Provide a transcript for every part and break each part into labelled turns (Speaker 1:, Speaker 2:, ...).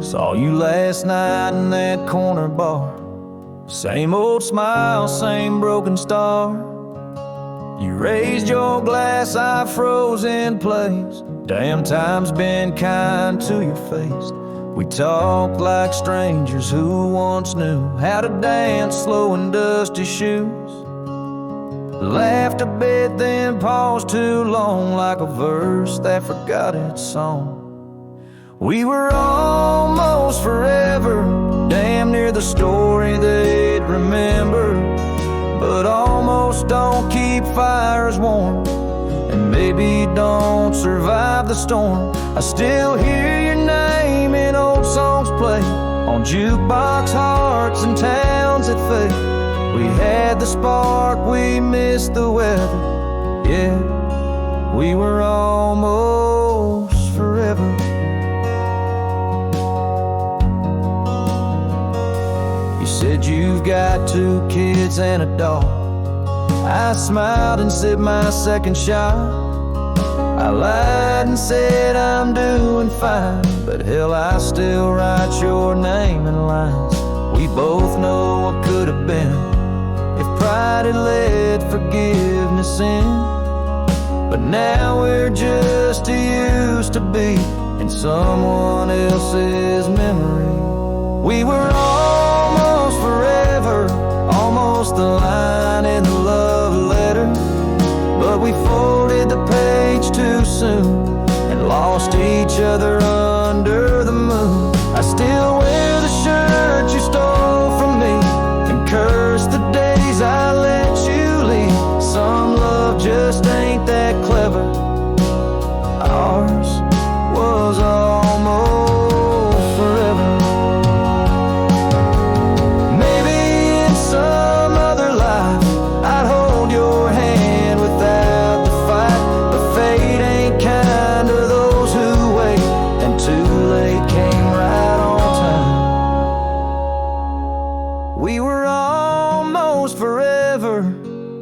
Speaker 1: Saw you last night in that corner bar. Same old smile, same broken star. You raised your glass, I froze in place. Damn, time's been kind to your face. We talked like strangers who once knew how to dance slow in dusty shoes. Laughed a bit, then paused too long, like a verse that forgot its song. We were almost forever, damn near the story they'd remember. But almost don't keep fires warm, and maybe don't survive the storm. I still hear your name in old songs play on jukebox hearts and towns that fade. We had the spark, we missed the weather. Yeah, we were almost forever. You said you've got 2 kids and a dog. I smiled and sipped my second shot. I lied and said I'm doing fine, but hell, I still write your name in lines. We both know what could have been if pride had let forgiveness in. But now we're just too used to be in someone else's memory. We were almost forever, almost the line in the love letter. But we folded the page too soon and lost each other under the moon. I still wear the shirt you stole from me and curse the days I let you leave. Some love just ain't that clever. Ours was almost forever. Maybe in some other life I'd hold your hand without the fight, but fate ain't kind to those who wait, and too late came right on time. We were almost forever,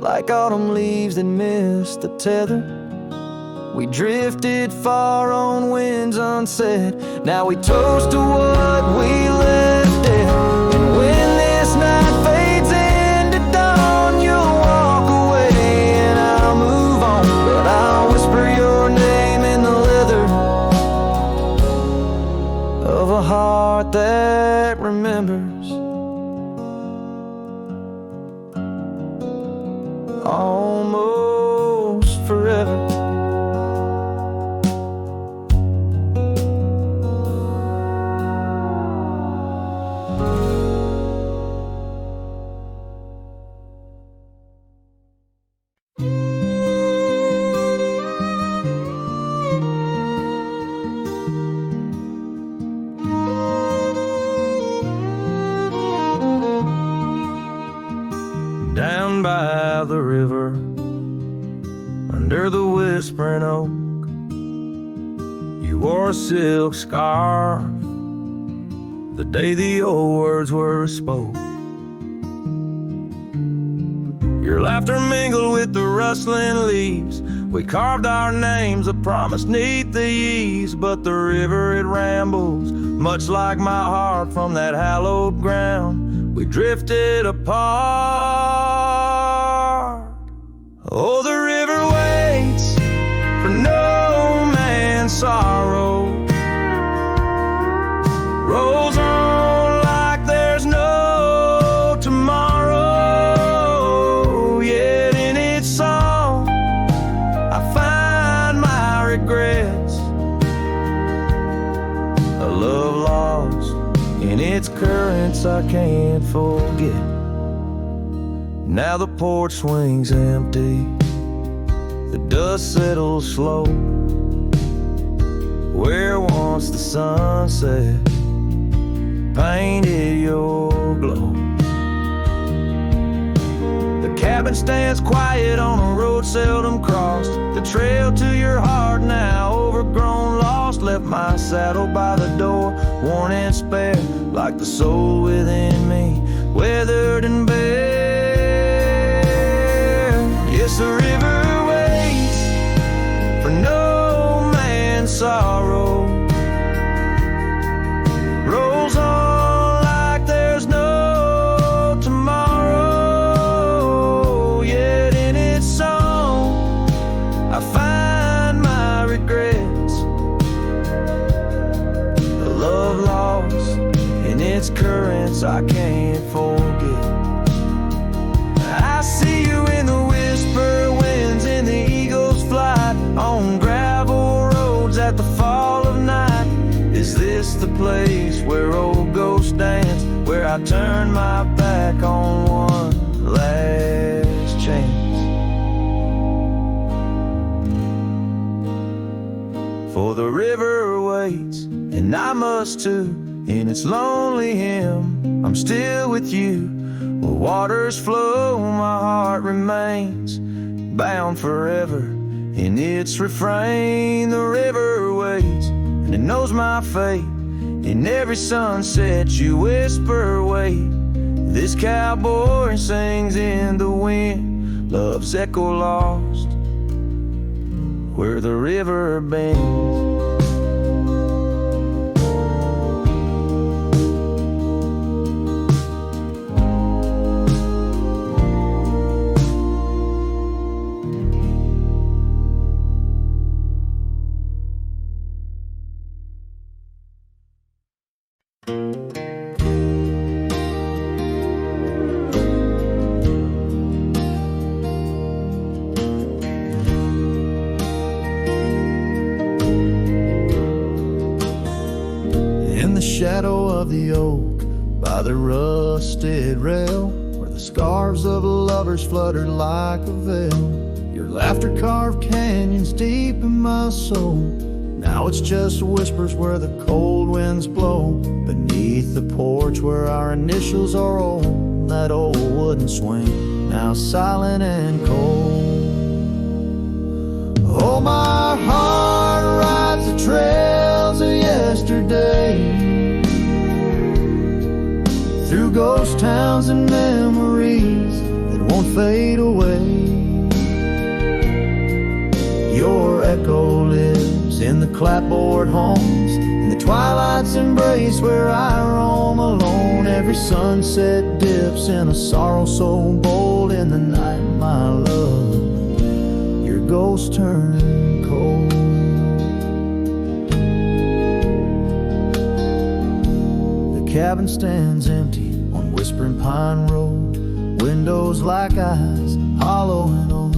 Speaker 1: like autumn leaves that missed the tether. We drifted far on winds unsaid. Now we toast to what we left dead. And when this night fades into dawn, you'll walk away and I'll move on. But I'll whisper your name in the leather of a heart that remembers. Almost forever. Down by the river, under the whispering oak, you wore a silk scarf the day the old words were spoke. Your laughter mingled with the rustling leaves. We carved our names, a promise neath the eaves. But the river, it rambles, much like my heart from that hallowed ground. We drifted apart. Oh, the river waits for no man's sorrow, rolls on like there's no tomorrow. Yet in its song I find my regrets, a love lost in its currents I can't forget. Now the porch swings empty, the dust settles slow, where once the sunset painted your glow. The cabin stands quiet on a road seldom crossed. The trail to your heart now overgrown, lost. Left my saddle by the door, worn and spare, like the soul within me, weathered and bare. Yes, the river waits for no man's sorrow, moments I can't forget. I see you in the whisper winds, in the eagle's flight, on gravel roads at the fall of night. Is this the place where old ghosts dance, where I turn my back on one last chance? For the river waits, and I must too, in its lonely hymn. I'm still with you. Where waters flow, my heart remains bound forever in its refrain. The river waits, and it knows my fate. In every sunset you whisper, wait. This cowboy sings in the wind, love's echo lost where the river bends. Shadow of the oak by the rusted rail, where the scarves of lovers fluttered like a veil. Your laughter carved canyons deep in my soul. Now it's just whispers where the cold winds blow. Beneath the porch where our initials are old, that old wooden swing, now silent and cold. Oh, my heart rides the trails of yesterday, through ghost towns and memories that won't fade away. Your echo lives in the clapboard homes, in the twilight's embrace where I roam alone. Every sunset dips in a sorrow so bold. In the night, my love, your ghost turn cold. The cabin stands empty on Whispering Pine Road, windows like eyes, hollow and old.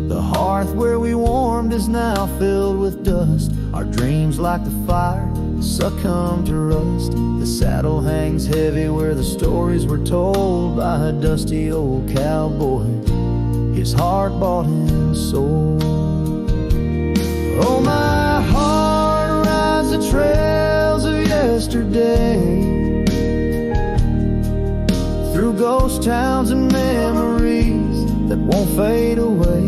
Speaker 1: The hearth where we warmed is now filled with dust. Our dreams like the fire succumb to rust. The saddle hangs heavy where the stories were told by a dusty old cowboy, his heart bought and sold. Oh, my heart rides the trails of yesterday, through ghost towns and memories that won't fade away.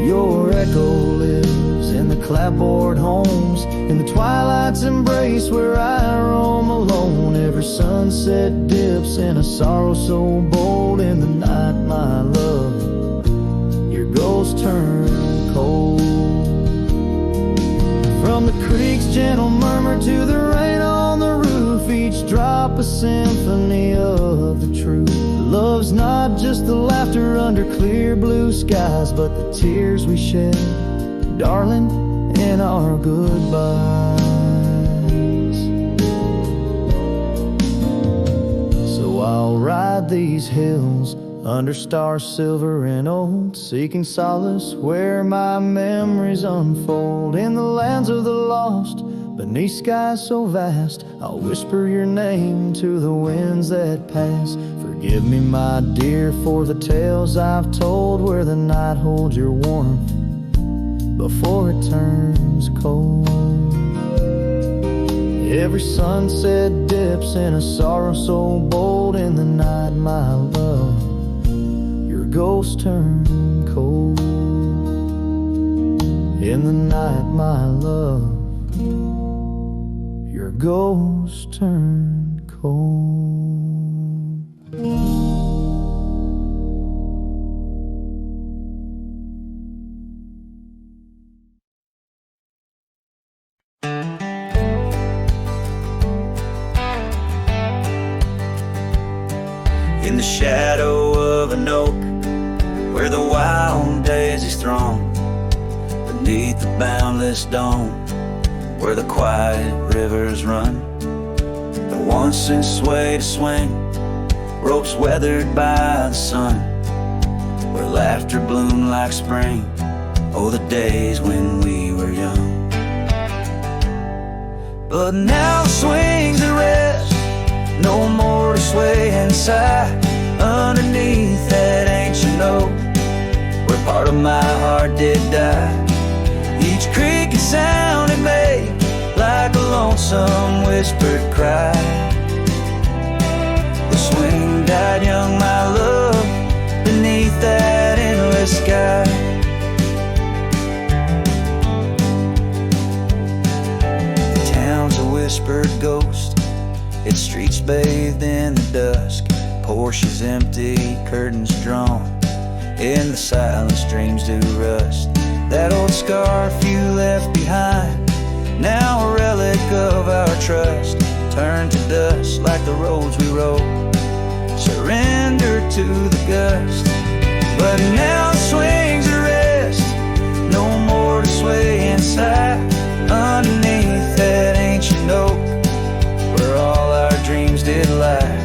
Speaker 1: Your echo lives in the clapboard homes, in the twilight's embrace where I roam alone. Every sunset dips in a sorrow so bold. In the night, my love, your ghost turn cold. From the creek's gentle murmur to the rain on the roof, each drop a symphony of the truth. Love's not just the laughter under clear blue skies, but the tears we shed, darling, in our goodbyes. So I'll ride these hills under stars silver and old, seeking solace where my memories unfold. In the lands of the lost, beneath skies so vast, I'll whisper your name to the winds that pass. Forgive me, my dear, for the tales I've told, where the night holds your warmth before it turns cold. Every sunset dips in a sorrow so bold. In the night, my love, your ghost turn cold. In the night, my love, your ghost turn cold.
Speaker 2: In the shadow of an oak, where the wild daisies throng, beneath the boundless dome, where the quiet rivers run, once in sway to swing, ropes weathered by the sun, where laughter bloomed like spring. Oh, the days when we were young. But now the swings at rest, no more to sway and sigh underneath that ancient oak, where part of my heart did die. Each creaking sound it made like a lonesome whispered cry. The swing died young, my love, beneath that endless sky. The town's a whispered ghost, its streets bathed in the dusk, Porsches empty, curtains drawn, in the silence dreams do rust. That old scarf you left behind, now a relic of our trust, turned to dust like the roads we rode, surrendered to the gust. But now the swings at rest, no more to sway inside underneath that ancient oak, where all our dreams did lie.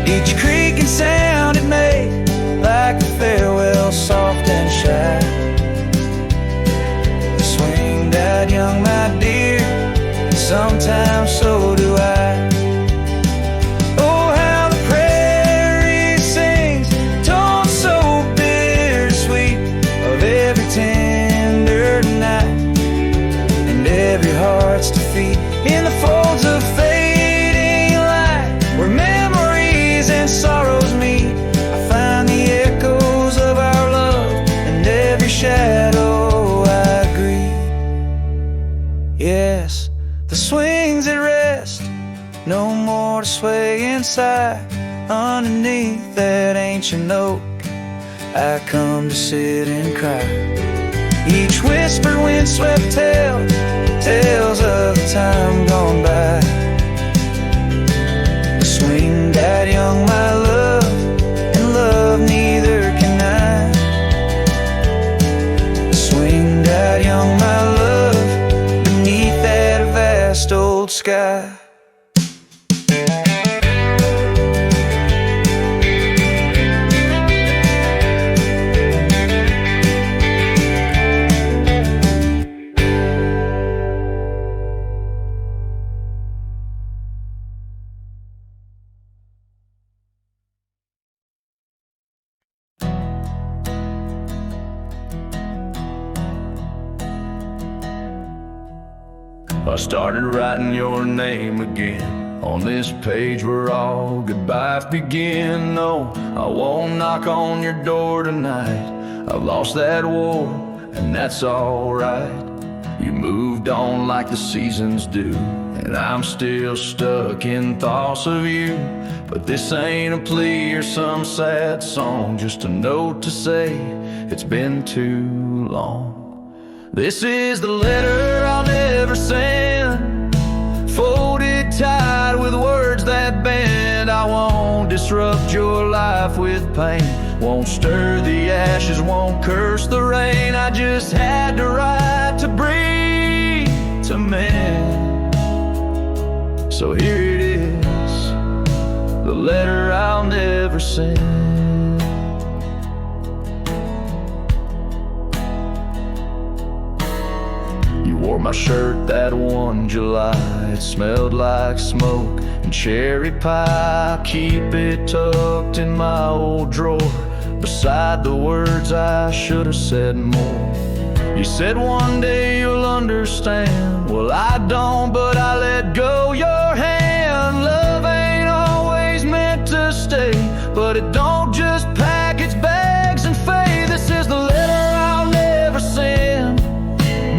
Speaker 2: Each creaking sound it made like a farewell, soft and shy. The swing died young, my dear, sometimes so do I. Oh, how the prairie sings, tones so bittersweet, of every tender night and every heart's defeat, in the folds of fading light, where memories and sorrows meet. I find the echoes of our love and every shadow I greet. Yes, the swings at rest, no more to sway inside underneath that ancient oak. I come to sit and cry. Each whispered windswept tale, tales of the time gone by. The swing died young, my love, and love neither can I. The swing died young, my love, beneath that vast old sky.
Speaker 1: I started writing your name again on this page where all goodbyes begin. No, I won't knock on your door tonight. I've lost that war, and that's alright. You moved on like the seasons do, and I'm still stuck in thoughts of you. But this ain't a plea or some sad song, just a note to say it's been too long. This is the letter I'll never send, folded tight with words that bend. I won't disrupt your life with pain, won't stir the ashes, won't curse the rain. I just had to write to breathe, to mend. So here it is, the letter I'll never send. Wore my shirt that one July, it smelled like smoke and cherry pie. I keep it tucked in my old drawer, beside the words I should have said more. You said one day you'll understand. Well, I don't, but I let go your hand. Love ain't always meant to stay, but it don't just pack its bags and fade. This is the letter I'll never send.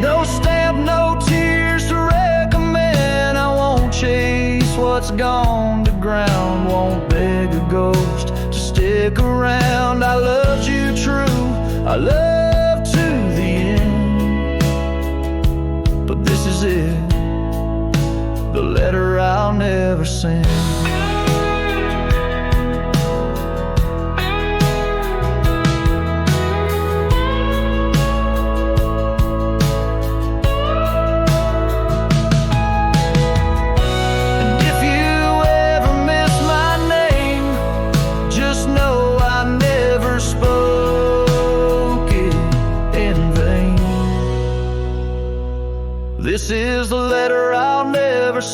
Speaker 1: No stamp, no tears to recommend. I won't chase what's gone to ground, won't beg a ghost to stick around. I loved you true, I love to the end. But this is it, the letter I'll never send.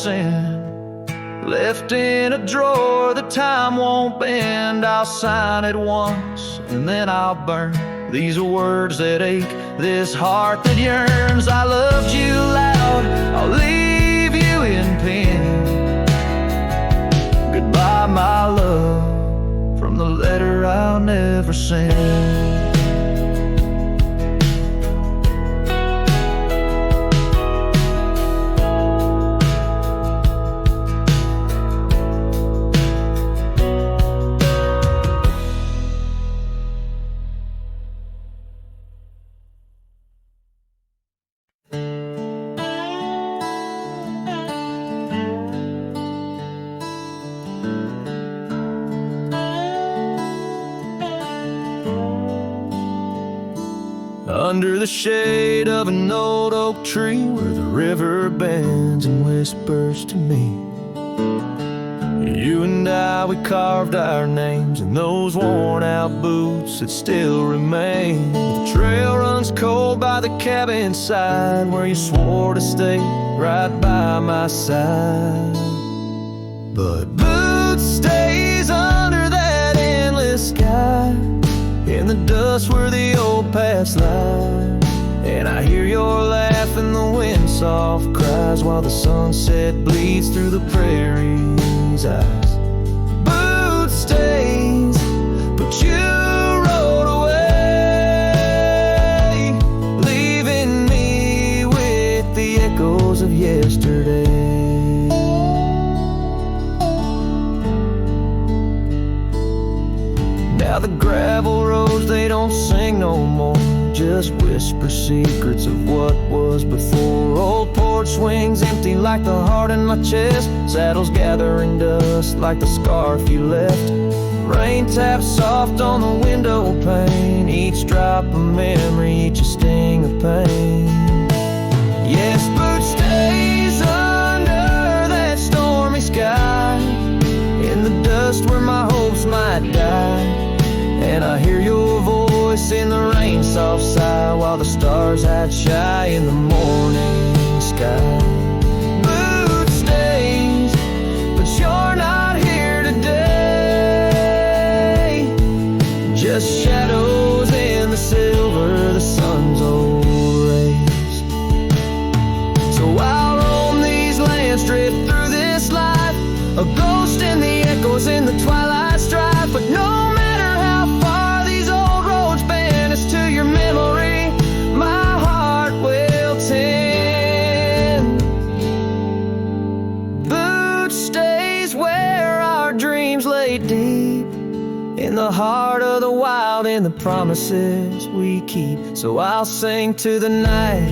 Speaker 1: sin, left in a drawer that time won't bend. I'll sign it once and then I'll burn. These are words that ache, this heart that yearns. I loved you loud, I'll leave you in pain. Goodbye, my love, from the letter I'll never send. Under the shade of an old oak tree, where the river bends and whispers to me, you and I, we carved our names in those worn out boots that still remain. The trail runs cold by the cabin side, where you swore to stay right by my side. But boot stays under that endless sky, in the dust where the old paths lie. And I hear your laugh and the wind soft cries, while the sunset bleeds through the prairie's eyes. Boot stains, but you rode away, leaving me with the echoes of yesterday. Now the gravel roads, they don't sing no more, just whisper secrets of what was before. Old porch swings empty like the heart in my chest, saddles gathering dust like the scarf you left. Rain taps soft on the window pane, each drop a memory, each a sting of pain. Yes, boot stays under that stormy sky, in the dust where my hopes might die. And I hear your voice in the rain soft sigh, while the stars hide shy in the morning sky. Boot stains, but you're not here today, just shadows in the silver of the sun's old rays. So I'll roam these lands, drift through this life, a ghost in the echoes in the twilight strife. But no matter how far these old roads bend us to your memory, my heart will tend. Boot stays where our dreams lay deep, in the heart of the wild, in the promises we keep. So I'll sing to the night,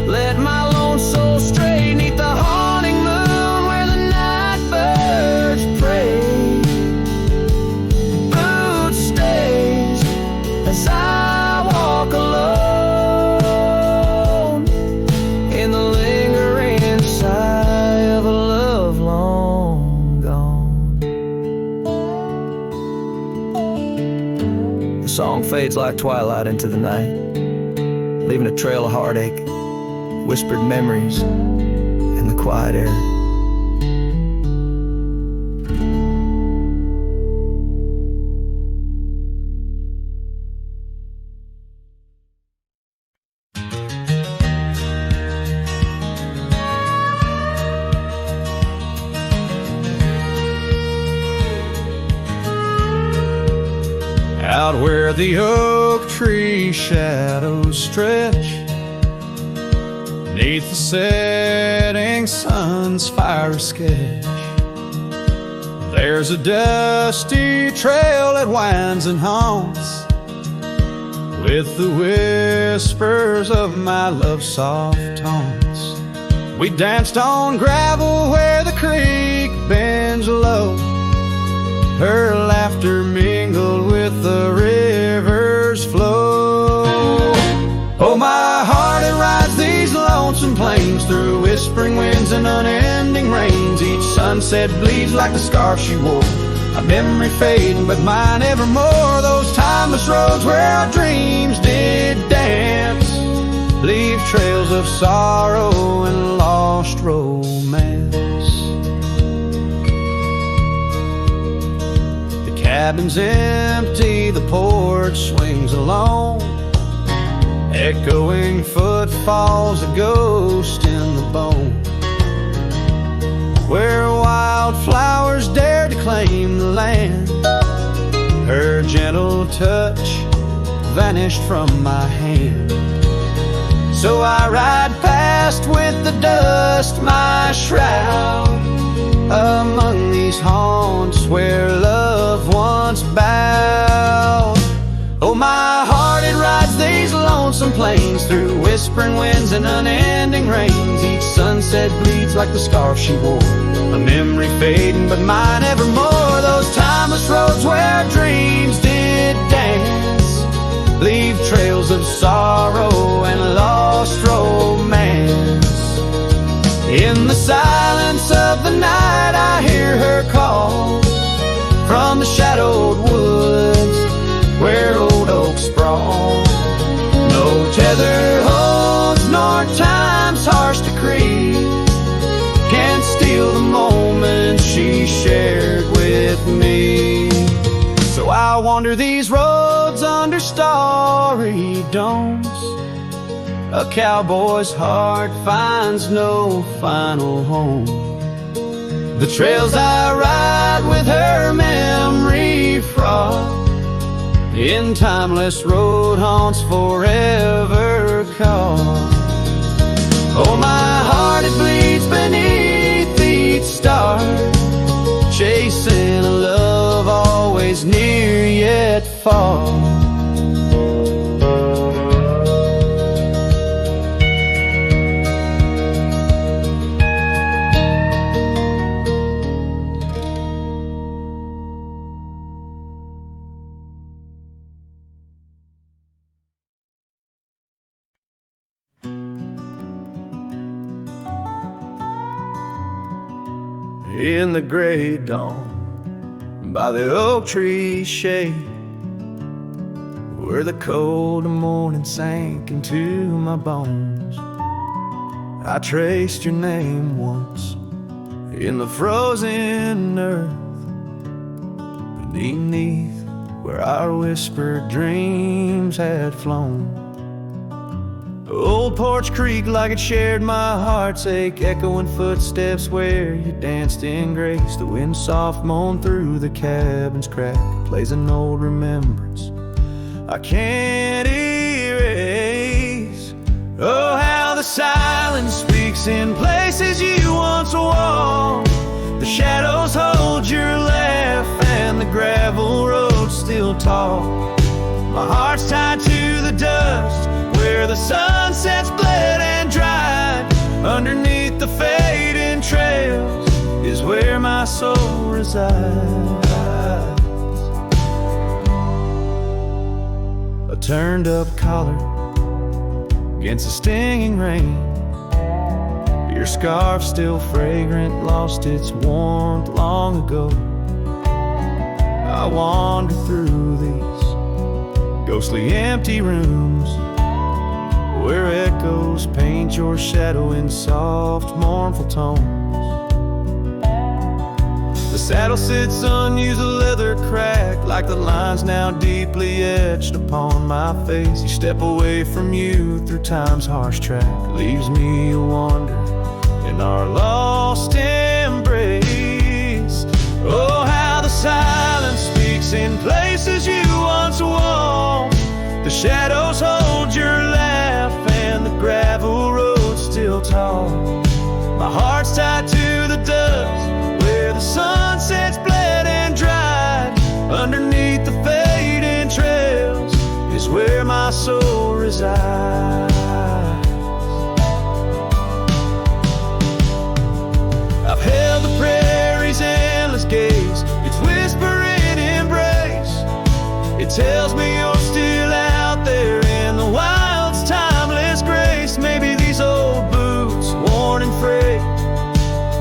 Speaker 1: let my lone soul stray 'neath the haunting moon where the night birds pray. Boot stays as I walk alone, in the lingering sigh of a love long gone. The song fades like twilight into the night, leaving a trail of heartache, whispered memories in the quiet air. Out where the oak tree shadows stretch, 'neath the setting sun's fire sketch, there's a dusty trail that winds and haunts with the whispers of my love's soft taunts. We danced on gravel where the creek bends low, her laughter mingled with the river's flow. Oh, my heart, it rides these lonesome plains through whispering winds and unending rains. Each sunset bleeds like the scarf she wore, a memory fading, but mine evermore. Those timeless roads where our dreams did dance leave trails of sorrow and lost romance.
Speaker 2: cabin's empty, the porch swings alone. Echoing footfalls, a ghost in the bone. Where wildflowers dared to claim the land, her gentle touch vanished from my hand. So I ride past with the dust, my shroud, among these haunts where love once bowed. Oh, my heart, it rides these lonesome plains through whispering winds and unending rains. Each sunset bleeds like the scarf she wore, a memory fading but mine evermore. Those timeless roads where dreams did dance leave trails of sorrow and lost romance. In the silence of the night I hear her call from the shadowed woods where old oaks sprawl. No tether holds nor time's harsh decree can steal the moment she shared with me. So I wander these roads under starry domes. A cowboy's heart finds no final home. The trails I ride with her memory fraught, in timeless road haunts forever caught. Oh, my heart, it bleeds beneath each star, chasing a love always near yet far. In the gray dawn, by the oak tree shade, where the cold morning sank into my bones, I traced your name once in the frozen earth, beneath where our whispered dreams had flown. Old Porch Creek like it shared my heart's ache, echoing footsteps where you danced in grace. The wind soft moaned through the cabin's crack, plays an old remembrance I can't erase. Oh, how the silence speaks in places you once walked. The shadows hold your laugh and the gravel road still talk. My heart's tied to the dust where the sunsets bled and dried. Underneath the fading trails is where my soul resides. A turned up collar against the stinging rain, your scarf still fragrant, lost its warmth long ago. I wander through these ghostly empty rooms where echoes paint your shadow in soft, mournful tones. The saddle sits unused, the leather cracked, like the lines now deeply etched upon my face. You step away from you through time's harsh track, leaves me a wander in our lost embrace. Oh, how the silence speaks in places you once walked. The shadows hold your laugh and the gravel road still tall. My heart's tied to the dust where the sunsets bled and dried. Underneath the fading trails is where my soul resides. I've held the prairie's endless gaze, its whispering embrace. It tells me you're still out there in the wild's timeless grace. Maybe these old boots, worn and frayed,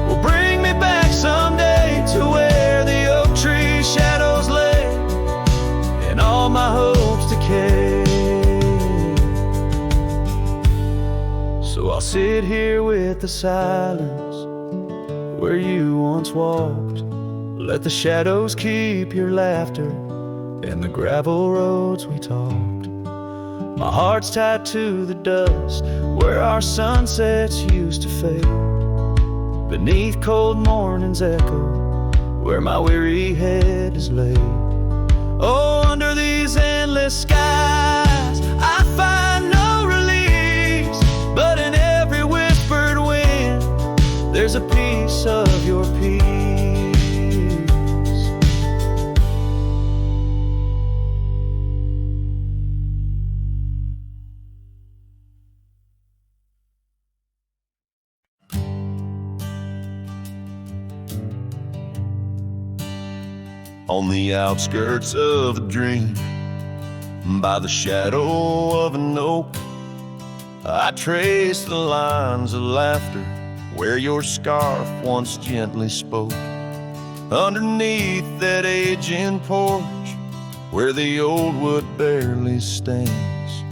Speaker 2: will bring me back someday to where the oak tree shadows lay and all my hopes decay. So I'll sit here with the silence where you once walked,
Speaker 1: Let the shadows keep your laughter and the gravel roads we talked. My heart's tied to the dust where our sunsets used to fade. Beneath cold morning's echo where my weary head is laid. Oh, under these endless skies I find no release, but in every whispered wind there's a piece of your peace. On the outskirts of a dream, by the shadow of an oak, I trace the lines of laughter where your scarf once gently spoke. Underneath that aging porch where the old wood barely stands,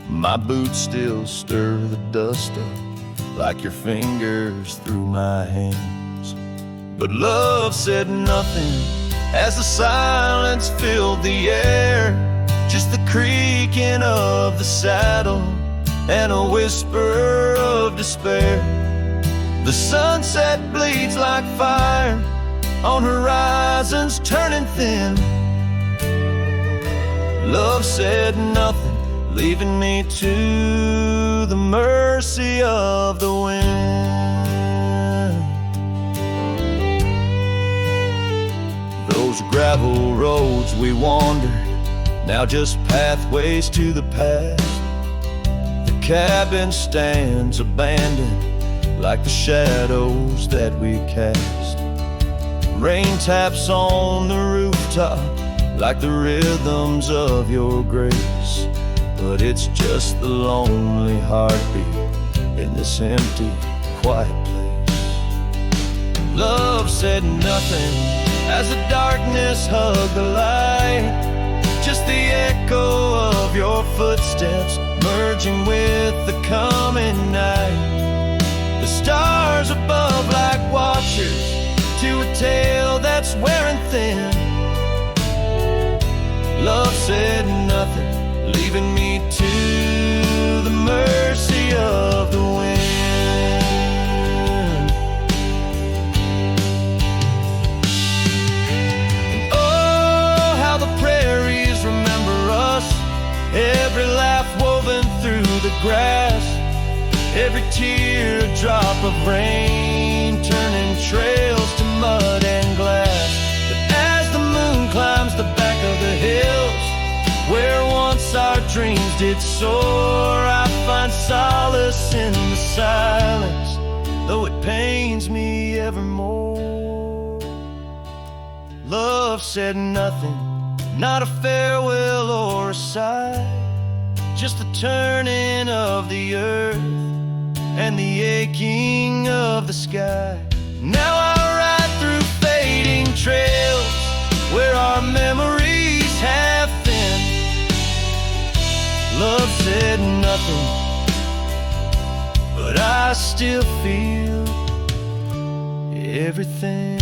Speaker 1: my boots still stir the dust up like your fingers through my hands. But love said nothing as the silence filled the air, just the creaking of the saddle and a whisper of despair. The sunset bleeds like fire on horizons turning thin. Love said nothing, leaving me to the mercy of the wind. Those gravel roads we wandered, now just pathways to the past. The cabin stands abandoned like the shadows that we cast. Rain taps on the rooftop like the rhythms of your grace, but it's just the lonely heartbeat in this empty, quiet place. Love said nothing as the darkness hugged the light, just the echo of your footsteps merging with the coming night. The stars above like watchers to a tale that's wearing thin. Love said nothing, leaving me to the mercy of the wind. And oh, how the prairies remember us, every laugh woven through the grass, every teardrop of rain turning trails to mud and glass. But as the moon climbs the back of the hills where once our dreams did soar, I find solace in the silence, though it pains me evermore. Love said nothing, not a farewell or a sigh, just the turning of the earth and the aching of the sky. Now I ride through fading trails where our memories have thinned. Love said nothing, but I still feel everything.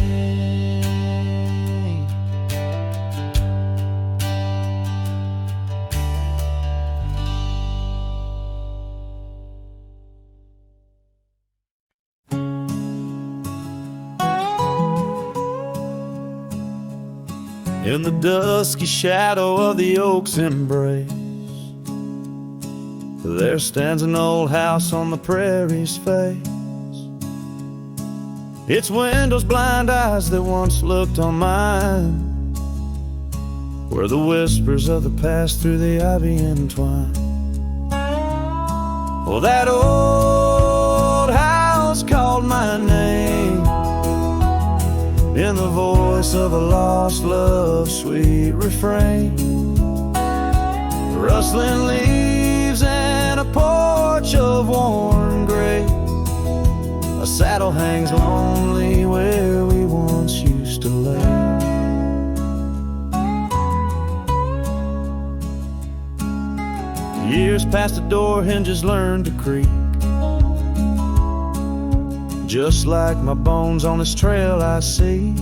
Speaker 1: In the dusky shadow of the oak's embrace, there stands an old house on the prairie's face. Its windows blind eyes that once looked on mine, where the whispers of the past through the ivy entwine. Well, that old house called my name in the voice of a lost love's sweet refrain. Rustling leaves and a porch of worn gray, a saddle hangs lonely where we once used to lay. Years past the door hinges learned to creak, just like my bones on this trail I see.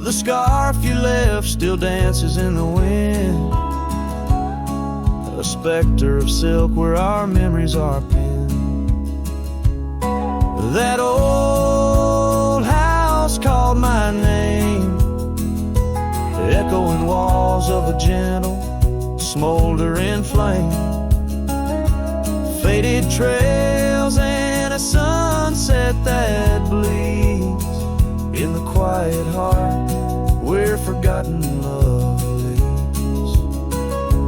Speaker 1: The scarf you left still dances in the wind, a specter of silk where our memories are pinned. That old house called my name, echoing walls of a gentle, smoldering flame. Faded trails and a sunset that bleeds in the quiet heart where forgotten love lives.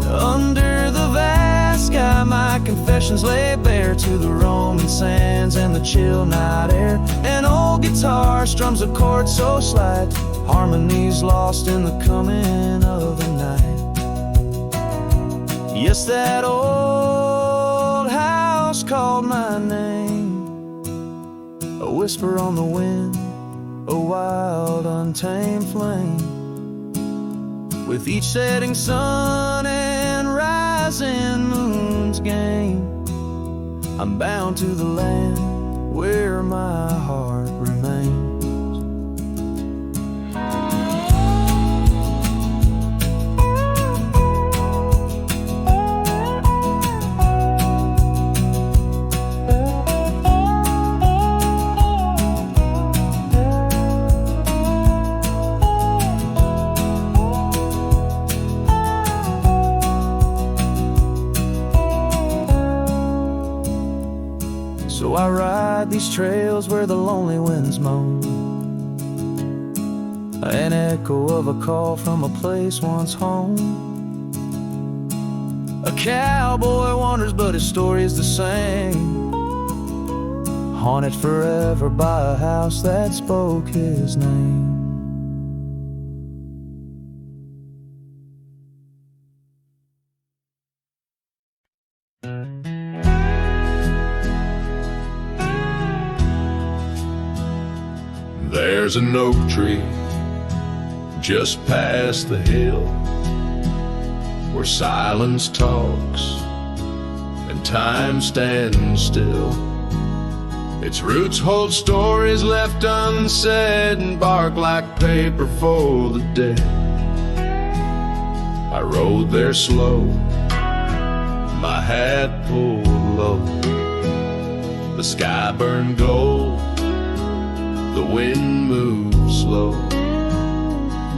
Speaker 1: Under the vast sky my confessions lay bare to the roaming sands and the chill night air. An old guitar strums a chord so slight, harmonies lost in the coming of the night. Yes, that old house called my name, a whisper on the wind, a wild untamed flame. With each setting sun and rising moon's game, I'm bound to the land where my heart remains. So I ride these trails where the lonely winds moan, an echo of a call from a place once home. A cowboy wanders but his story is the same, haunted forever by a house that spoke his name.
Speaker 3: There's an oak tree just past the hill where silence talks and time stands still. Its roots hold stories left unsaid and bark like paper for the dead. I rode there slow, my hat pulled low. The sky burned gold, the wind moved slow.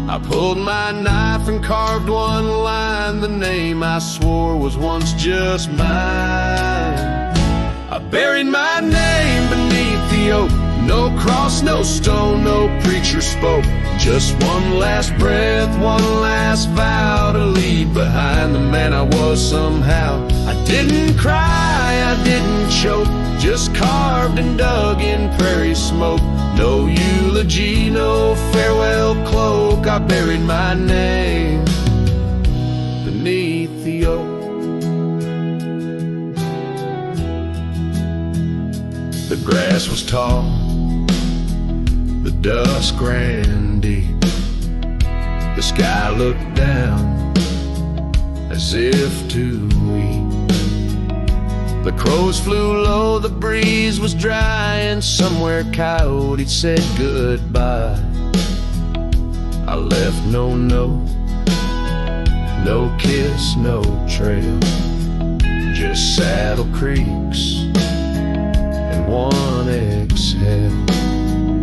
Speaker 3: I pulled my knife and carved one line, the name I swore was once just mine. I buried my name beneath the oak, no cross, no stone, no preacher spoke. Just one last breath, one last vow to leave behind the man I was somehow. I didn't cry, I didn't choke, just carved and dug in prairie smoke. No eulogy, no farewell cloak, I buried my name beneath the oak. The grass was tall, the dusk ran deep. The sky looked down as if to weep. The crows flew low, the breeze was dry, and somewhere coyote said goodbye. I left no note, no kiss, no trail, just saddle creaks and one exhale.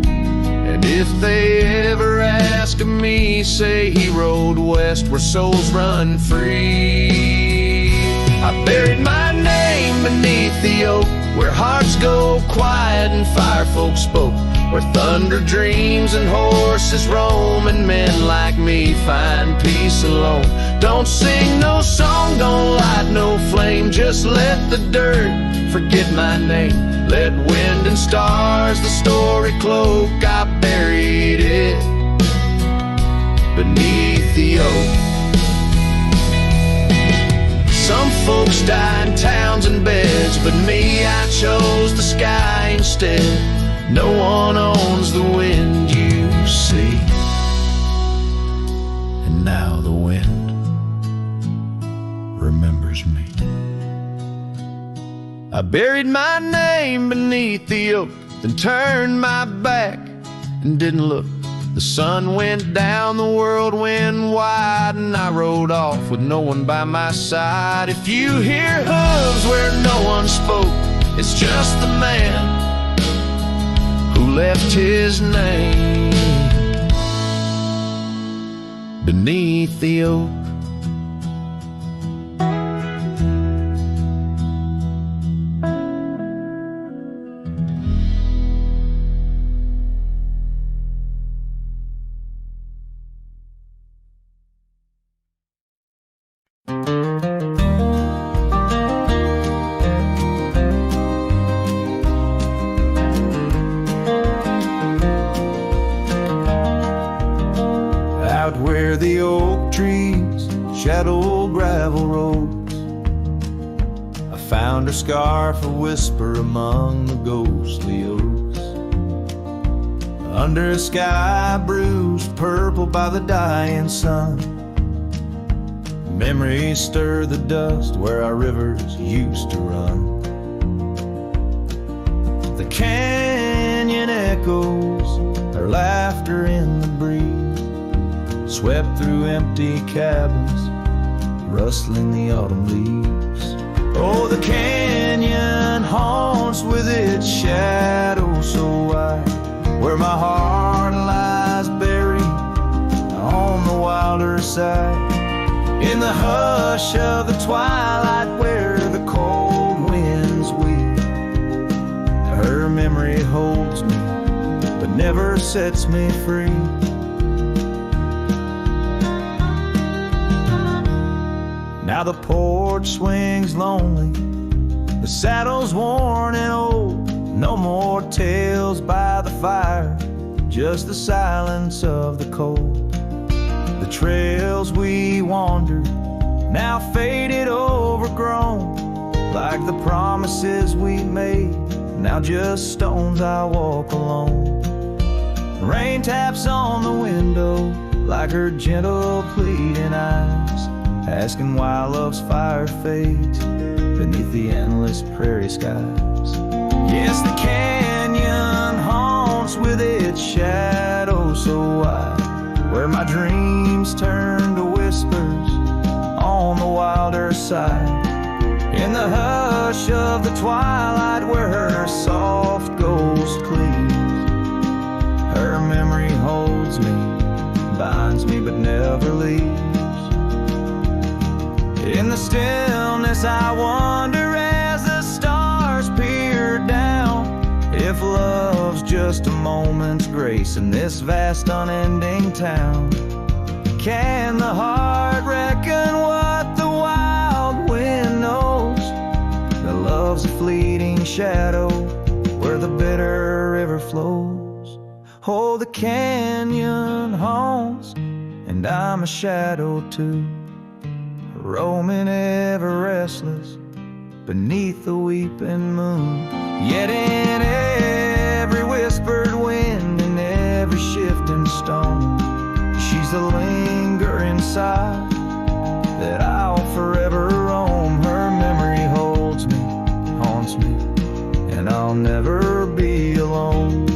Speaker 3: And if they ever ask of me, say he rode west where souls run free. I buried my name beneath the oak, where hearts go quiet and fire folk spoke, where thunder dreams and horses roam, and men like me find peace alone. Don't sing no song, don't light no flame, just let the dirt forget my name. Let wind and stars the story cloak, I buried it beneath the oak. Some folks die in towns and beds, but me, I chose the sky instead. No one owns the wind you see, and now the wind remembers me. I buried my name beneath the oak, then turned my back and didn't look. The sun went down, the world went wide, and I rode off with no one by my side. If you hear hooves where no one spoke, it's just the man who left his name beneath the oak.
Speaker 1: Out where the oak trees shadow gravel roads, I found her scarf, a whisper among the ghostly oaks. Under a sky bruised purple by the dying sun, memories stir the dust where our rivers used to run. The canyon echoes, her laughter in the breeze, swept through empty cabins, rustling the autumn leaves. Oh, the canyon haunts with its shadow so wide, where my heart lies buried on the wilder side. In the hush of the twilight where the cold winds weep, her memory holds me but never sets me free. Now the porch swings lonely, the saddle's worn and old. No more tales by the fire, just the silence of the cold. The trails we wandered, now faded, overgrown, like the promises we made, now just stones I walk alone. Rain taps on the window like her gentle pleading eyes, asking why love's fire fades beneath the endless prairie skies. Yes, the canyon haunts with its shadow so wide, where my dreams turn to whispers on the wilder side. In the hush of the twilight where her soft ghost cleaves, her memory holds me, binds me but never leaves. In the stillness I wonder as the stars peer down, if love's just a moment's grace in this vast unending town. Can the heart reckon what the wild wind knows? That love's a fleeting shadow where the bitter river flows. Oh, the canyon haunts, and I'm a shadow too, roaming ever restless beneath the weeping moon. Yet in every whispered wind and every shifting stone, she's a lingering sigh that I'll forever roam. Her memory holds me, haunts me, and I'll never be alone.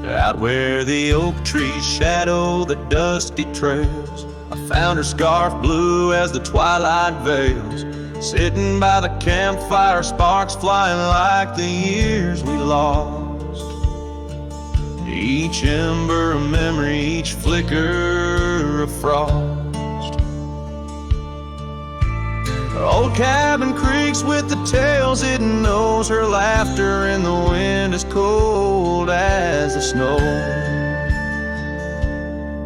Speaker 1: Out where the oak trees shadow the dusty trails, I found her scarf blue as the twilight veils. Sitting by the campfire, sparks flying like the years we lost. Each ember a memory, each flicker a frost. Her old cabin creaks with the tales it knows, her laughter in the wind as cold as the snow.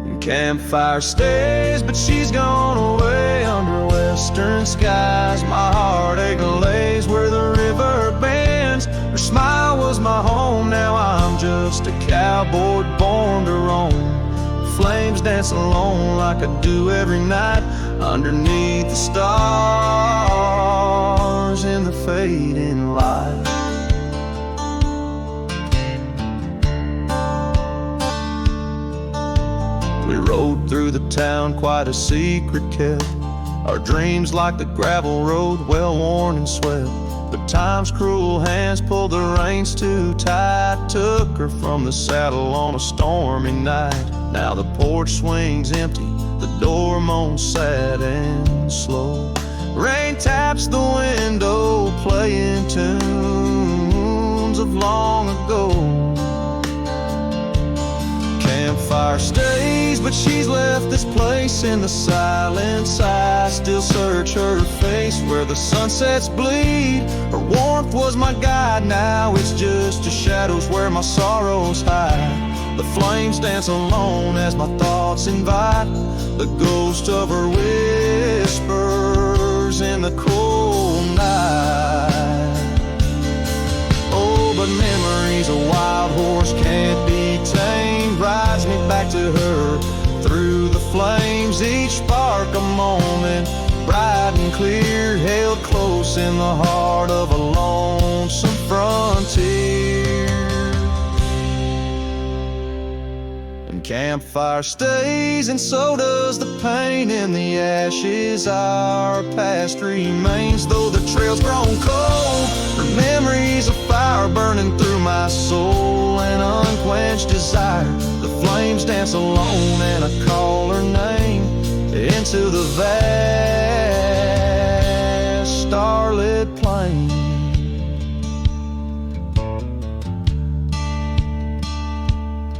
Speaker 1: And campfire stays, but she's gone away under western skies. My heartache lays where the river bends. Her smile was my home, now I'm just a cowboy born to roam. Flames dance alone like I do every night
Speaker 2: underneath the stars in the fading light. We rode through the town, quite a secret kept, our dreams like the gravel road, well worn and swept. But time's cruel hands pulled the reins too tight, took her from the saddle on a stormy night. Now the porch swings empty, the door moans sad and slow. Rain taps the window, playing tunes of long ago. Campfire stays, but she's left this place in the silence. I still search her face where the sunsets bleed. Her warmth was my guide, now it's just the shadows where my sorrows hide. The flames dance alone as my thoughts invite the ghost of her whispers in the cold night. Oh, but memories, a wild horse can't be tamed, rides me back to her through the flames. Each spark a moment, bright and clear, held close in the heart of a lonesome frontier. And campfire stays, and so does the pain in the ashes. Our past remains, though the trail's grown cold. Her memories of fire burning through my soul, an unquenched desire. The flames dance alone, and I call her name into the vast starlit plain.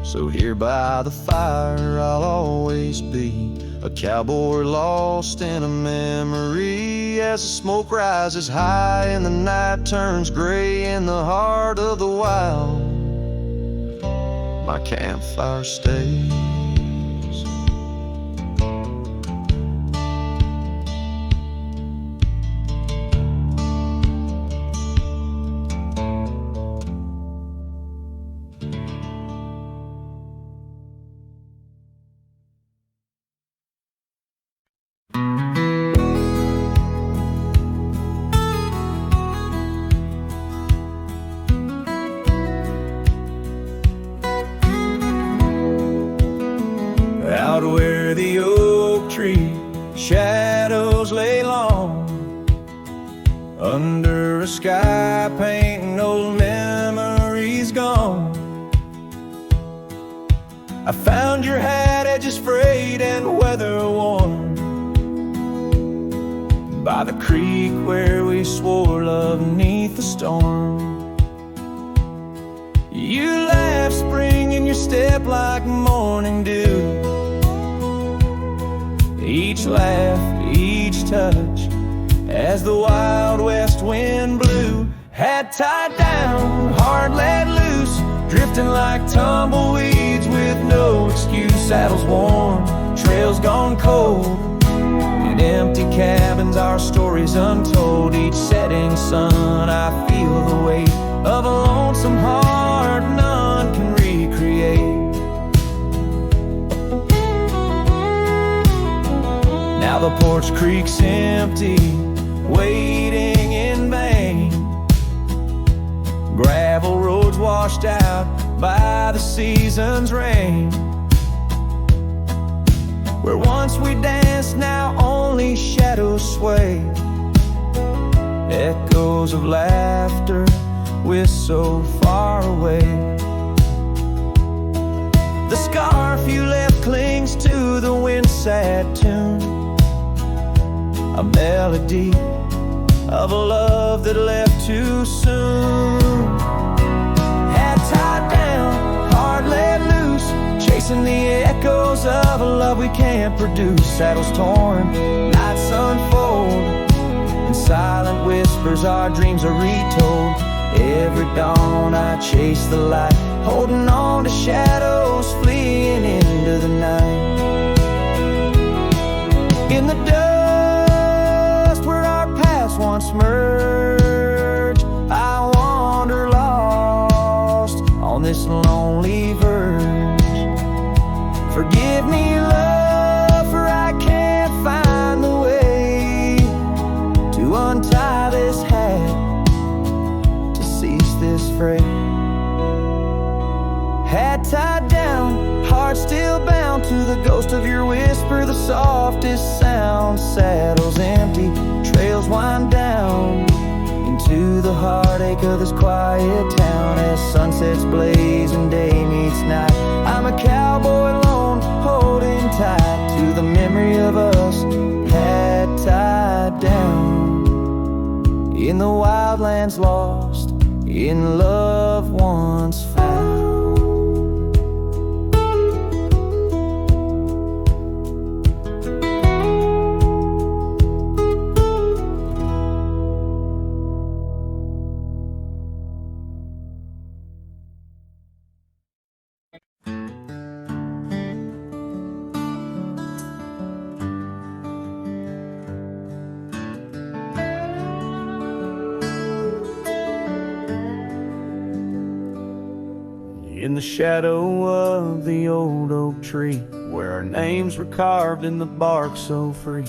Speaker 2: So here by the fire I'll always be, a cowboy lost in a memory. As the smoke rises high and the night turns gray in the heart of the wild, my campfire stays.
Speaker 1: Out where the oak tree shadows lay long, under a sky painting old memories gone. I found your hat, edges frayed and weather worn, by the creek where we swore love neath the storm. You laughed, spring in your step like morning dew. Each laugh, each touch, as the wild west wind blew. Hat tied down, heart let loose, drifting like tumbleweeds with no excuse. Saddles worn, trails gone cold, in empty cabins our stories untold. Each setting sun I feel the weight of a lonesome heart none can recreate. Now the porch creak's empty, waiting in vain. Gravel roads washed out by the season's rain. Where once we danced, now only shadows sway. Echoes of laughter, we're so far away. The scarf you left clings to the wind-sad tune, a melody of a love that left too soon. Hat tied down, heart let loose, chasing the echoes of a love we can't produce. Saddles torn, nights unfold, in silent whispers our dreams are retold. Every dawn I chase the light, holding on to shadows fleeing into the night. In the dust where our paths once merged, I wander lost on this lonely verge. Forgive me, love, for I can't find the
Speaker 2: afraid. Hat tied down, heart still bound to the ghost of your whisper, the softest sound. Saddles empty, trails wind down into the heartache of this quiet town. As sunsets blaze and day meets night, I'm a cowboy alone, holding tight to the memory of us. Hat tied down in the wildlands, lost in love once found.
Speaker 1: In the shadow of the old oak tree, where our names were carved in the bark so free,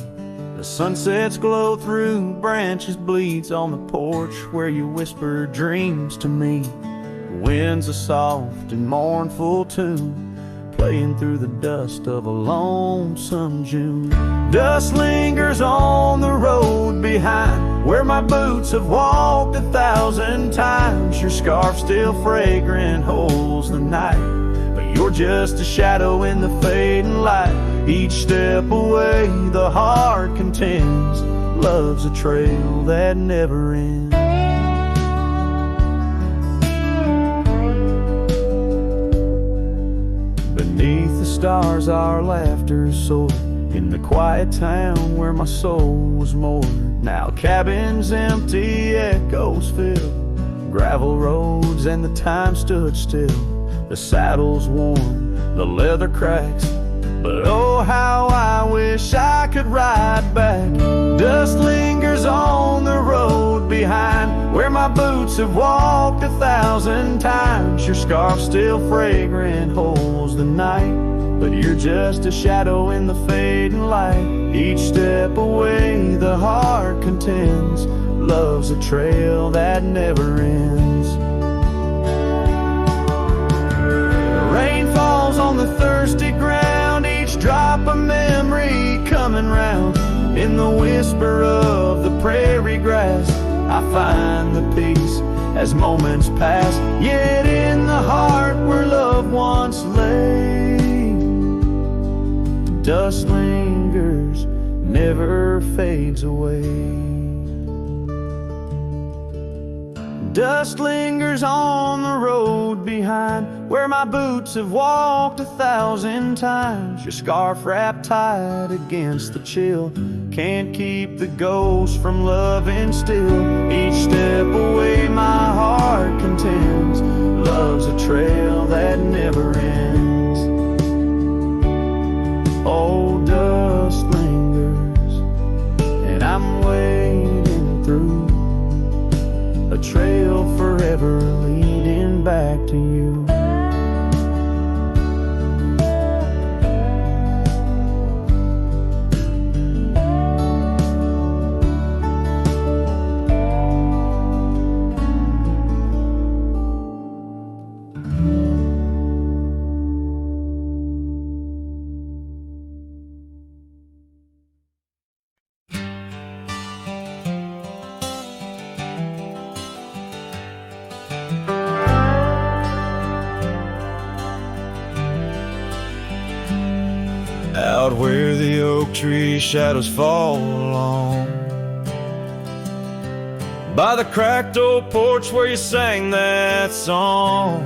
Speaker 1: the sunsets glow through branches, bleeds on the porch where you whisper dreams to me. The wind's a soft and mournful tune, playing through the dust of a lonesome June. Dust lingers on the road behind, where my boots have walked 1,000 times. Your scarf still fragrant holds the night, but you're just a shadow in the fading light. Each step away the heart contends, love's a trail that never ends. Beneath the stars our laughter soared, in the quiet town where my soul was moored. Now cabins empty, echoes fill, gravel roads and the time stood still. The saddle's worn, the leather cracks, but oh how I wish I could ride back. Dust lingers on the road behind, where my boots have walked 1,000 times. Your scarf still fragrant holds the night, but you're just a shadow in the fading light. Each step away the heart contends, love's a trail that never ends. The rain falls on the thirsty ground, each drop a memory coming round. In the whisper of the prairie grass, I find the peace as moments pass. Yet in the heart where love once lay, dust lingers, never fades away. Dust lingers on the road behind, where my boots have walked 1,000 times. Your scarf wrapped tight against the chill, can't keep the ghost from loving still. Each step away my heart contends, love's a trail that never ends. Oh, dust lingers, and I'm wading through a trail forever leading back to you. Out where the oak tree shadows fall along, by the cracked old porch where you sang that song.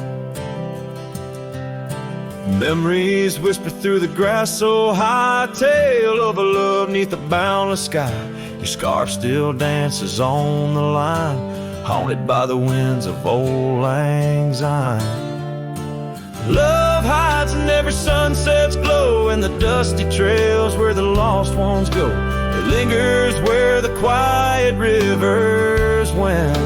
Speaker 1: Memories whisper through the grass so high, tale of a love neath the boundless sky. Your scarf still dances on the line, haunted by the winds of old lang syne. Love hides in every sunset's glow, and the dusty trails where the lost ones go. It lingers where the quiet rivers wend.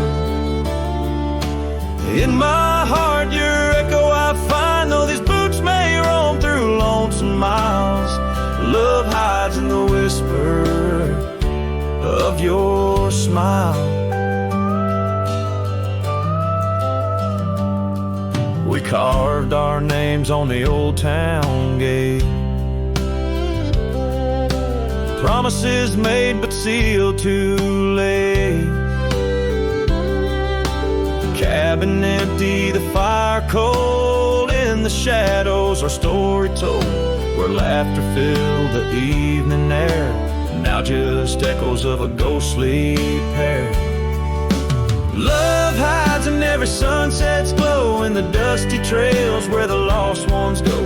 Speaker 1: In my heart your echo I find, though these boots may roam through lonesome miles. Love hides in the whisper of your smile. carved our names on the old town gate. Promises made but sealed too late. Cabin empty, the fire cold. In the shadows, our story told, where laughter filled the evening air. Now just echoes of a ghostly pair. Love hides in every sunset's glow, in the dusty trails where the lost ones go.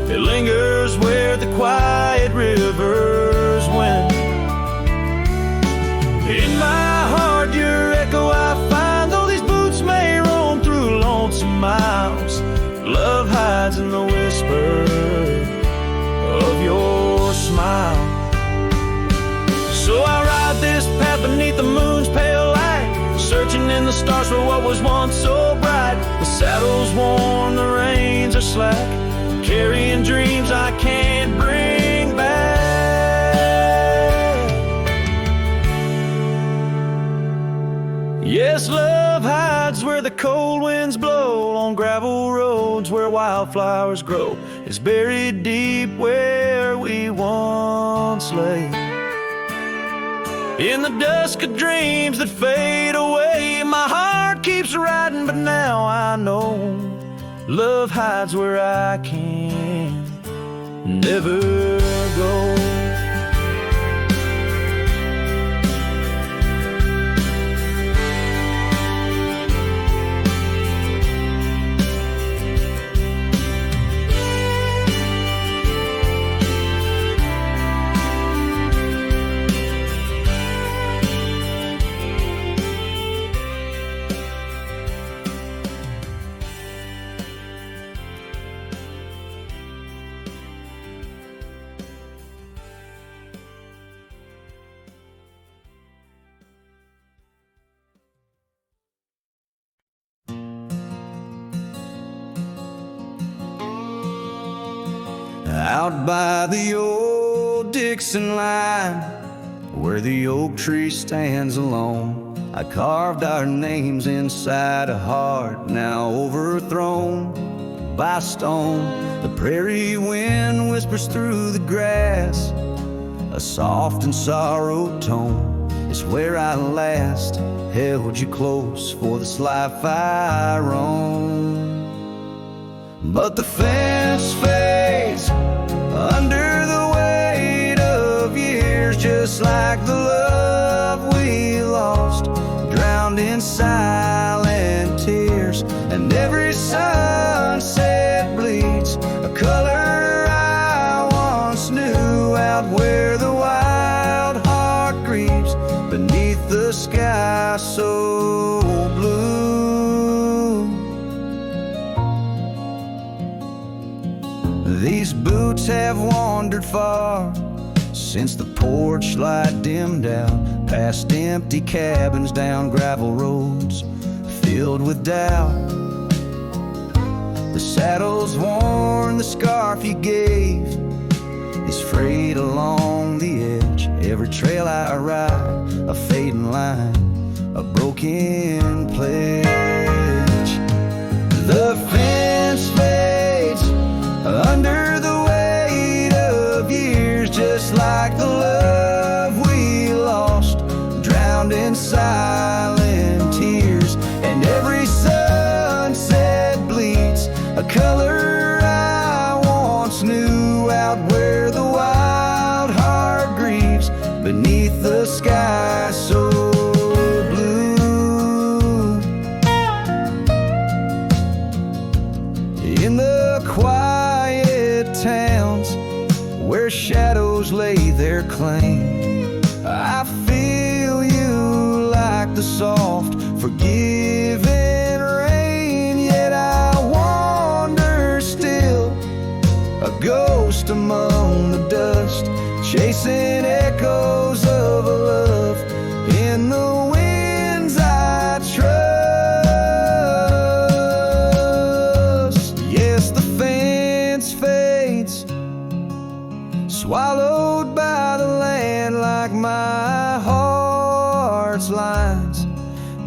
Speaker 1: It lingers where the quiet rivers went. In my heart your echo I find, though these boots may roam through lonesome miles. Love hides in the whisper of your smile. So I ride this path beneath the moon's pale light, searching in the stars for what was once so bright. The saddle's worn, the reins are slack, carrying dreams I can't bring back. Yes, love hides where the cold winds blow, on gravel roads where wildflowers grow. It's buried deep where we once lay. In the dusk of dreams that fade away, my heart keeps riding, but now I know love hides where I can never go. Out by the old Dixon line, where the oak tree stands alone, I carved our names inside a heart now overthrown by stone. The prairie wind whispers through the grass, a soft and sorrowed tone. It's where I last held you close for this life I roam. But the fence fades under the weight of years, just like the love we lost, drowned in silent tears. And every sunset bleeds a color I once knew, out where the wild heart grieves beneath the sky so blue. These boots have wandered far since the porch light dimmed out, past empty cabins, down gravel roads filled with doubt. The saddle's worn, the scarf you gave is frayed along the edge. Every trail I ride, a fading line, a broken pledge. The fence fades under the weight of years, just like the love we lost, drowned in silent tears. And every sunset bleeds a color I once knew, out where the wild heart grieves beneath the sky so blue. In the quiet towns where shadows lay their claim, I feel you like the soft, forgiving rain. Yet I wander still, a ghost among the dust, chasing echoes of a love in the winds I trust. Yes, the fence fades, swallowed by the land, like my heart's lines,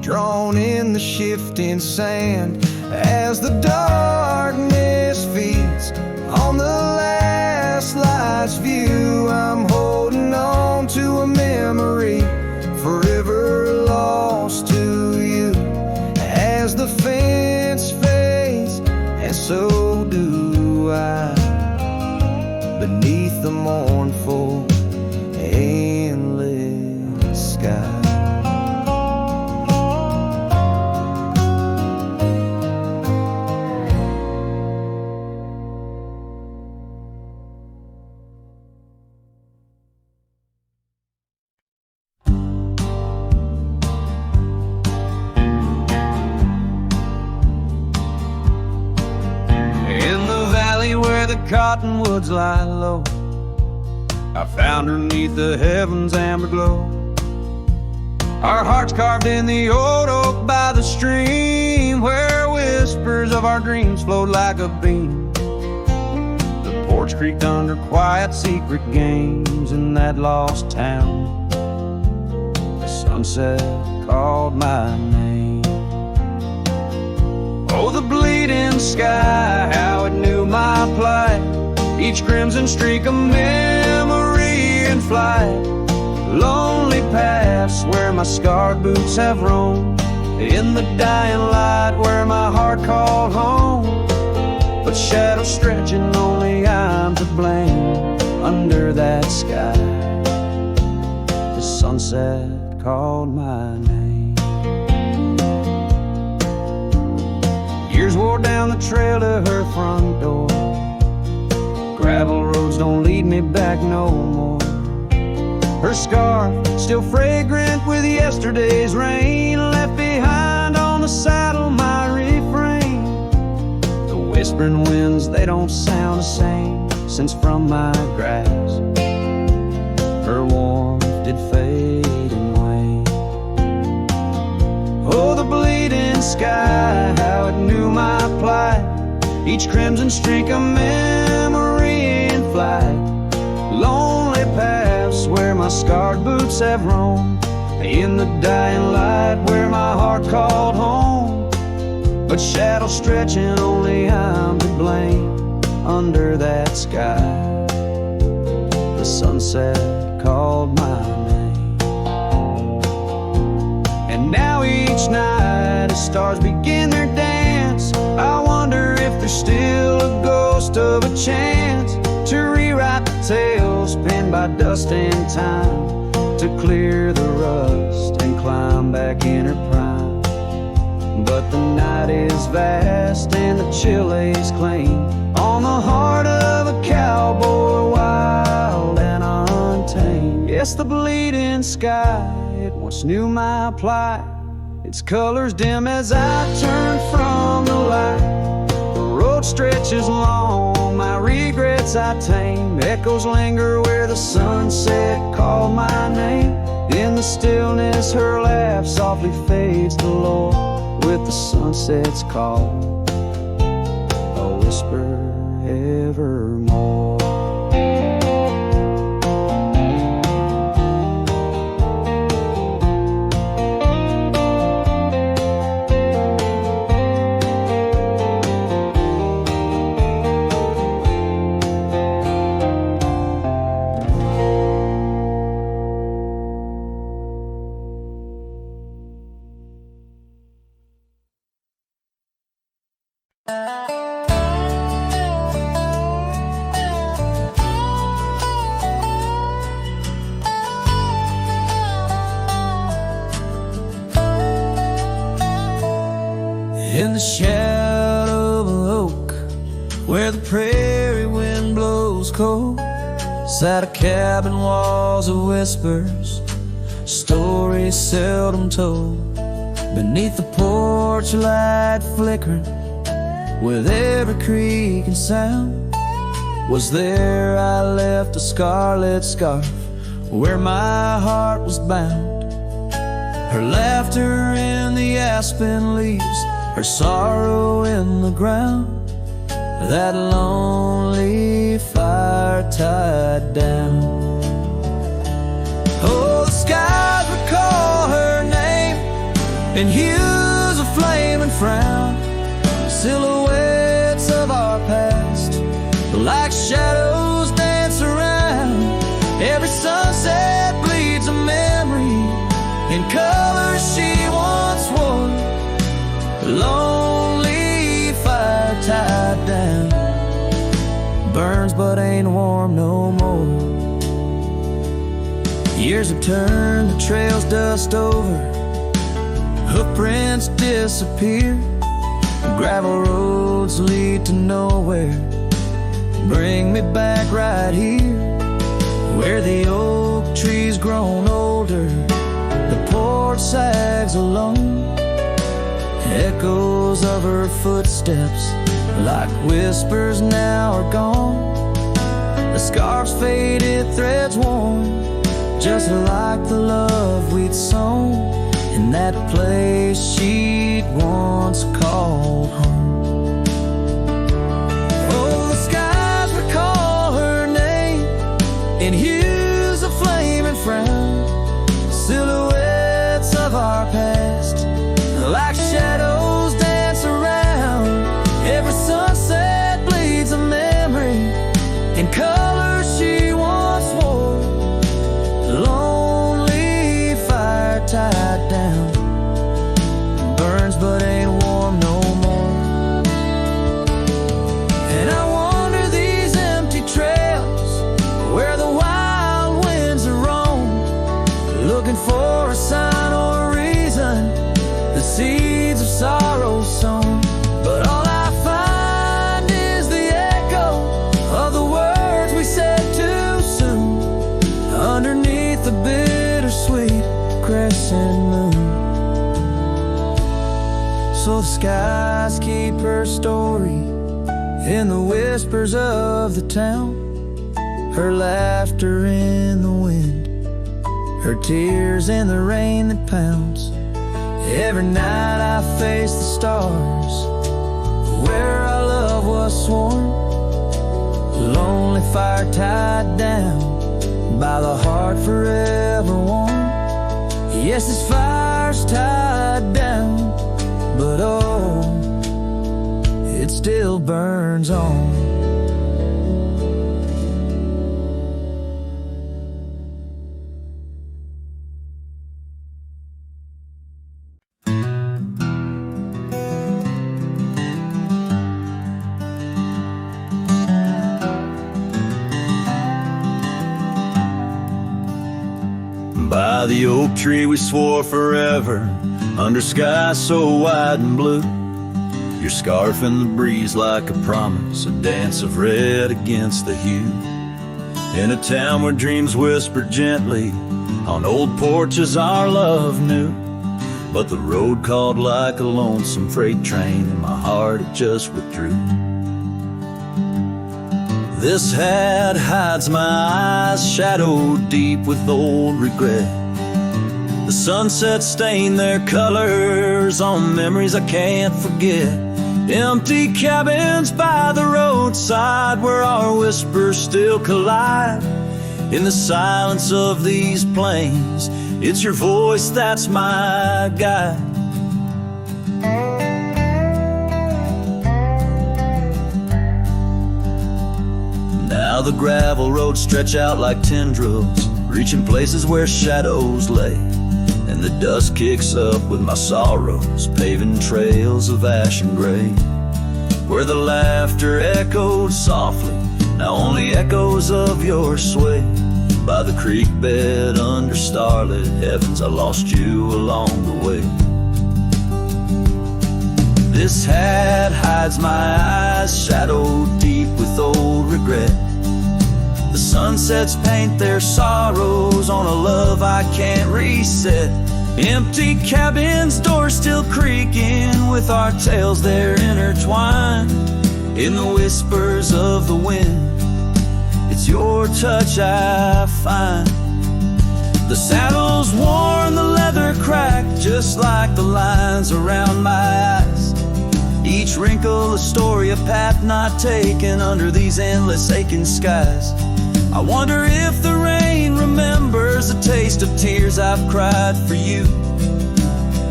Speaker 1: drawn in the shifting sand. as the darkness feeds on the last light's view. I'm holding on to a memory forever lost to you. As the fence fades, and so do I, beneath the mournful, endless sky. Cottonwoods lie low, I found her 'neath the heavens' amber glow. Our hearts carved in the old oak by the stream, where whispers of our dreams flowed like a beam. The porch creaked under quiet secret games in that lost town. The sunset called my name. Oh, the bleeding sky, how it knew my plight. Each crimson streak a memory in flight. Lonely paths where my scarred boots have roamed. In the dying light where my heart called home. But shadows stretching, only I'm to blame. Under that sky, the sunset called my name. Years wore down the trail to her front door. Gravel roads don't lead me back no more. Her scarf still fragrant with yesterday's rain, left behind on the saddle my refrain. The whispering winds, they don't sound the same since from my grass her warmth did fade and wane. Oh, the bleeding sky, how it knew my plight. Each crimson streak a memory in flight. Lonely paths where my scarred boots have roamed. In the dying light where my heart called home. But shadows stretching, only I'm to blame. Under that sky, the sunset called my name. And now each night as stars begin their dance, I wonder if there's still a ghost of a chance to rewrite the tales penned by dust and time, to clear the rust and climb back in her prime. But the night is vast and the chill lays claim on the heart of a cowboy, wild and untamed. Yes, the bleeding sky, it once knew my plight. Its colors dim as I turn from the light. The road stretches long, my regrets I tame. Echoes linger where the sunset called my name. In the stillness her laugh softly fades to low, with the sunset's call, a whisper evermore. In the shadow of an oak, where the prairie wind blows cold, sat a cabin, walls of whispers, stories seldom told. Beneath the porch light flickering, with every creak and sound, was there I left a scarlet scarf where my heart was bound. Her laughter in the aspen leaves, her sorrow in the ground. That lonely fire tied down. Oh, the skies recall her name in hues of flame and frown. Lonely fire tied down, burns but ain't warm no more. Years have turned the trails dust over, hoofprints disappear, gravel roads lead to nowhere. Bring me back right here, where the oak tree's grown older, the porch sags alone. Echoes of her footsteps, like whispers, now are gone. The scarf's faded, threads worn, just like the love we'd sown in that place she'd once called home. Oh, the skies recall her name in hues of flame and frown, silhouettes of our past, like shadows dance around. Every sunset bleeds a memory in colors she once wore. Lonely fire tied down, burns but ain't warm no more. And I wander these empty trails where the wild winds are roam, looking for a sign or a reason, the seeds of sorrow sown. But all I find is the echo of the words we said too soon, underneath the bittersweet crescent moon. So the skies keep her story in the whispers of the town, her laughter in the wind, her tears in the rain that pounds. Every night I face the stars where our love was sworn. Lonely fire tied down by the heart forever warm. Yes, this fire's tied down, but oh, it still burns on.
Speaker 2: By the oak tree we swore forever, under skies so wide and blue. Your scarf in the breeze like a promise, a dance of red against the hue. In a town where dreams whisper gently, on old porches our love knew. But the road called like a lonesome freight train, and my heart it just withdrew. This hat hides my eyes, shadowed deep with old regret. The sunset stained their colors on memories I can't forget. Empty cabins by the roadside where our whispers still collide. In the silence of these plains, it's your voice that's my guide. Now the gravel roads stretch out like tendrils, reaching places where shadows lay. And the dust kicks up with my sorrows, paving trails of ash and gray. Where the laughter echoed softly, now only echoes of your sway. By the creek bed under starlit heavens, I lost you along the way. This hat hides my eyes, shadowed deep with old regret. The sunsets paint their sorrows on a love I can't reset. Empty cabins, doors still creaking with our tales there intertwined. In the whispers of the wind, it's your touch I find. The saddle's worn, the leather cracked, just like the lines around my eyes. Each wrinkle a story, a path not taken under these endless aching skies. I wonder if the rain remembers the taste of tears I've cried for you.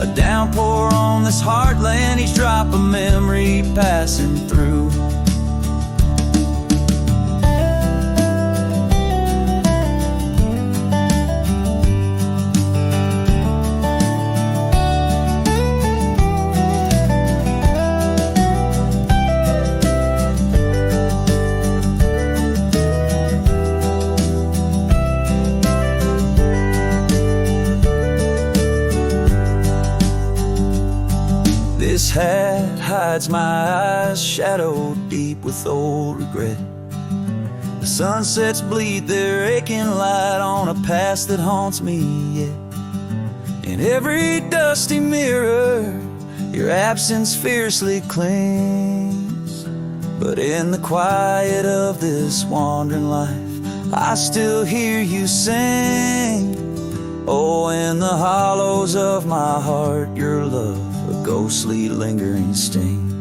Speaker 2: A downpour on this heartland, each drop a memory passing through. This hat hides my eyes, shadowed deep with old regret. The sunsets bleed their aching light on a past that haunts me yet. In every dusty mirror, your absence fiercely clings. But in the quiet of this wandering life, I still hear you sing. Oh, in the hollows of my heart, your love, a ghostly lingering sting.